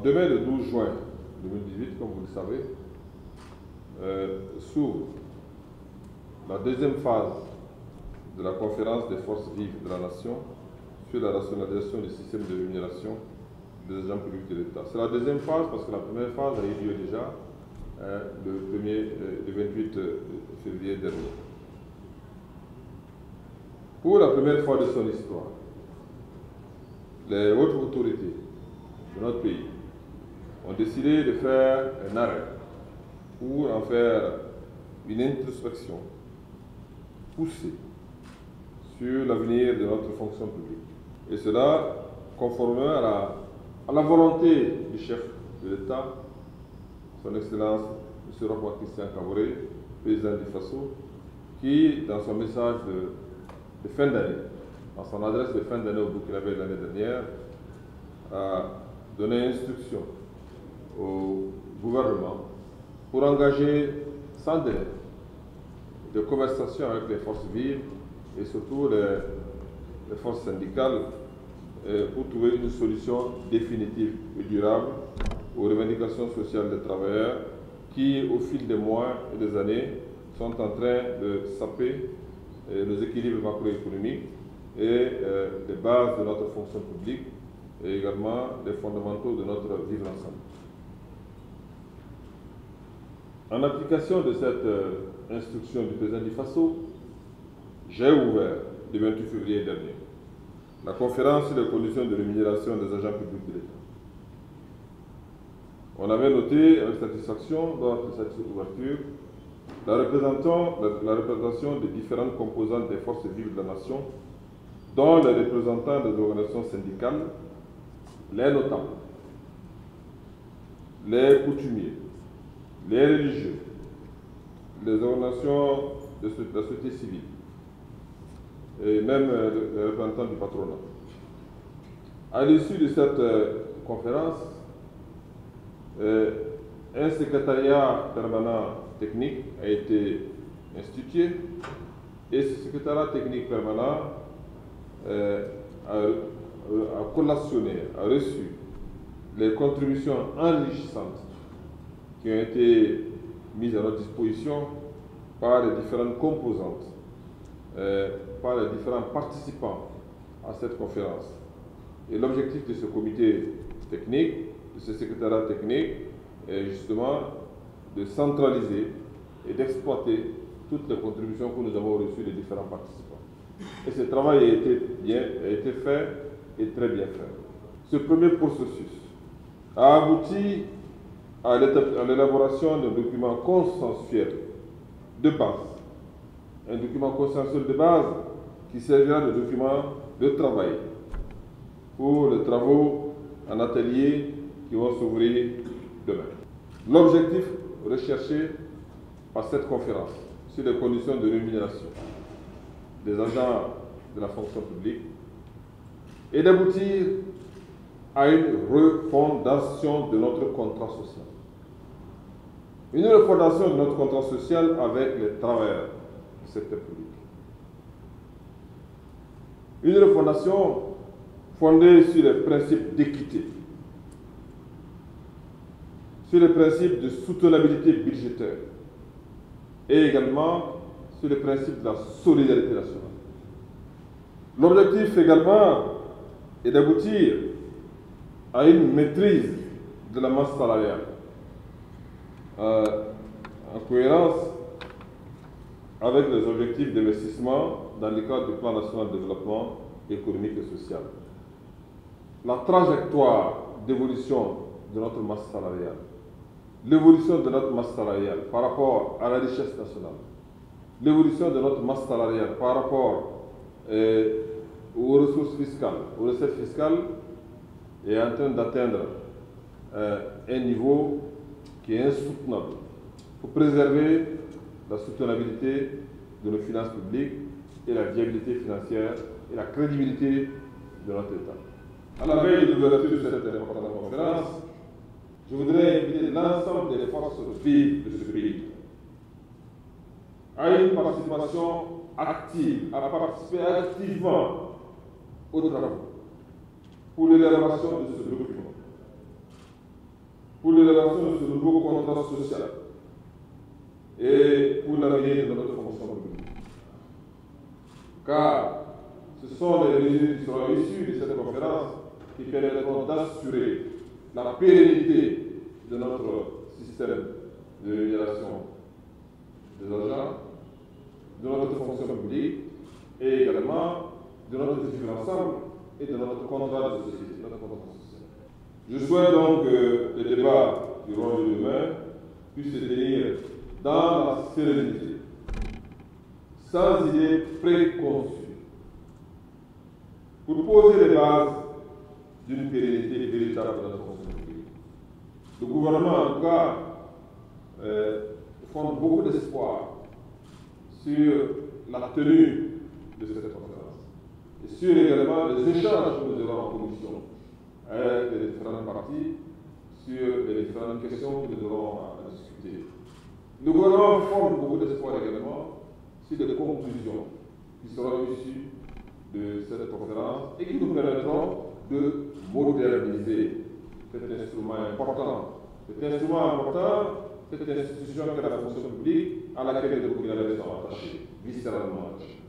demain, le 12 juin 2018, comme vous le savez, s'ouvre la deuxième phase de la conférence des forces vives de la nation sur la rationalisation du système de rémunération des agents publics de l'État. C'est la deuxième phase parce que la première phase a eu lieu déjà le 28 février dernier. Pour la première fois de son histoire, les hautes autorités de notre pays ont décidé de faire un arrêt pour en faire une introspection poussée sur l'avenir de notre fonction publique. Et cela conformément à la volonté du chef de l'État, son Excellence M. Roi Christian Kaboré, président du FASO, qui, dans son message de fin d'année, dans son adresse de fin d'année au Burkinabé l'année dernière, a donné instruction au gouvernement pour engager sans délai des conversations avec les forces vives et surtout les forces syndicales pour trouver une solution définitive et durable aux revendications sociales des travailleurs qui, au fil des mois et des années, sont en train de saper nos équilibres macroéconomiques et les bases de notre fonction publique et également les fondamentaux de notre vivre ensemble. En application de cette instruction du président du FASO, j'ai ouvert le 28 février dernier la conférence sur les conditions de rémunération des agents publics de l'État. On avait noté avec satisfaction, lors de cette ouverture, la représentation des différentes composantes des forces vives de la nation, dont les représentants des organisations syndicales, les notables, les coutumiers, les religieux, les organisations de la société civile, et même les représentants du patronat. À l'issue de cette conférence, un secrétariat permanent technique a été institué et ce secrétariat technique permanent a collationné, a reçu les contributions enrichissantes qui ont été mises à notre disposition par les différentes composantes, par les différents participants à cette conférence. Et l'objectif de ce comité technique, de ce secrétariat technique, est justement de centraliser et d'exploiter toutes les contributions que nous avons reçues des différents participants. Et ce travail a été fait et très bien fait. Ce premier processus a abouti à l'élaboration d'un document consensuel de base. Un document consensuel de base qui servira de document de travail pour les travaux en atelier qui vont s'ouvrir demain. L'objectif recherché par cette conférence sur les conditions de rémunération des agents de la fonction publique est d'aboutir à une refondation de notre contrat social. Une refondation de notre contrat social avec les travailleurs du secteur public. Une refondation fondée sur les principes d'équité, sur les principes de soutenabilité budgétaire et également sur les principes de la solidarité nationale. L'objectif également est d'aboutir à une maîtrise de la masse salariale en cohérence avec les objectifs d'investissement dans le cadre du plan national de développement économique et social. La trajectoire d'évolution de notre masse salariale, l'évolution de notre masse salariale par rapport à la richesse nationale, l'évolution de notre masse salariale par rapport aux ressources fiscales, aux recettes fiscales, est en train d'atteindre un niveau qui est insoutenable pour préserver la soutenabilité de nos finances publiques et la viabilité financière et la crédibilité de notre État. À la veille de l'ouverture de cette importante conférence, je voudrais inviter l'ensemble des forces vives de ce pays à une participation active, à participer activement aux travaux pour l'élaboration de ce document. pour l'élaboration de ce nouveau contrat social et pour l'avenir de notre fonction publique. Car ce sont les mesures qui seront issues de cette conférence qui permettront d'assurer la pérennité de notre système de rémunération des agents, de notre fonction publique et également de notre vivre ensemble et de notre contrat de société, notre contrat social. Je souhaite donc que les débats du jour de demain puissent se tenir dans la sérénité, sans idées préconçues, pour poser les bases d'une pérennité véritable de notre fonction publique. Le gouvernement, en tout cas, fonde beaucoup d'espoir sur la tenue de cette conférence et sur également les échanges que nous aurons en commission avec les différentes parties sur les différentes questions que nous aurons à discuter. Le gouvernement fonde beaucoup d'espoir également sur les conclusions qui seront issues de cette conférence et qui nous permettront de moderniser cet instrument important. Cet instrument important, cette institution que la fonction publique à laquelle les populations sont attachées, viscéralement attachées.